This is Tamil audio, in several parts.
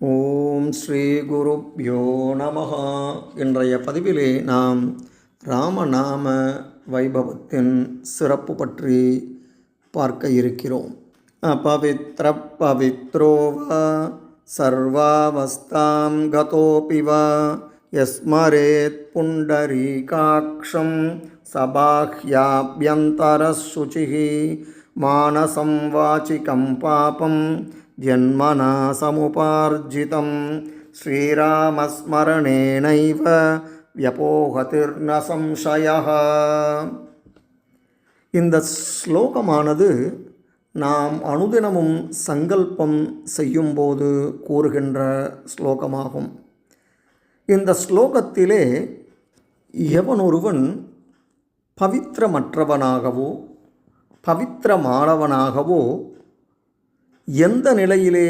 ஓம் ஸ்ரீ குருப்யோ நமஹ. இன்றைய பதிவிலே நாம் ராமநாம வைபவத்தின் சிறப்பு பற்றி பார்க்க இருக்கிறோம். அபவித்ர பவித்ரோவ சர்வாவஸ்தாம் கதோபிவ யஸ்மரேத் புண்டரீகாக்ஷம் சபாஹ்யாப்யந்தரசுசிஹி மானசம் வாசிகம் பாபம் ஜன்மனா சமுபார்ஜிதம் ஸ்ரீராமஸ்மரணேனைவ வ்யபோகதிர்ந சம்சயः. இந்த ஸ்லோகமானது நாம் அனுதினமும் சங்கல்பம் செய்யும்போது கூறுகின்ற ஸ்லோகமாகும். இந்த ஸ்லோகத்திலே எவனொருவன் பவித்திரமற்றவனாகவோ பவித்திரமானவனாகவோ எந்த நிலையிலே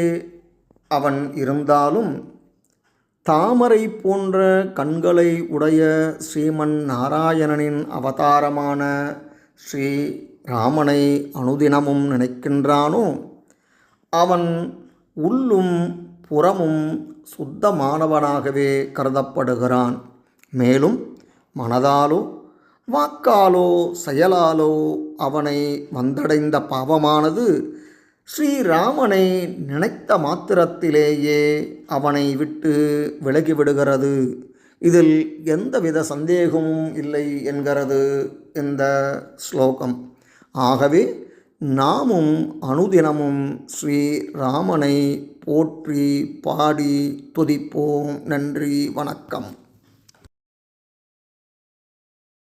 அவன் இருந்தாலும் தாமரை போன்ற கண்களை உடைய ஸ்ரீமன் நாராயணனின் அவதாரமான ஸ்ரீ ராமனை அனுதினமும் நினைக்கின்றானோ அவன் உள்ளும் புறமும் சுத்தமானவனாகவே கருதப்படுகிறான். மேலும் மனதாலோ வாக்காலோ செயலாலோ அவனை வந்தடைந்த பாவமானது ஸ்ரீராமனை நினைத்த மாத்திரத்திலேயே அவனை விட்டு விலகிவிடுகிறது. இதில் எந்தவித சந்தேகமும் இல்லை என்கிறது இந்த ஸ்லோகம். ஆகவே நாமும் அனுதினமும் ஸ்ரீராமனை போற்றி பாடி துதிப்போம். நன்றி, வணக்கம்.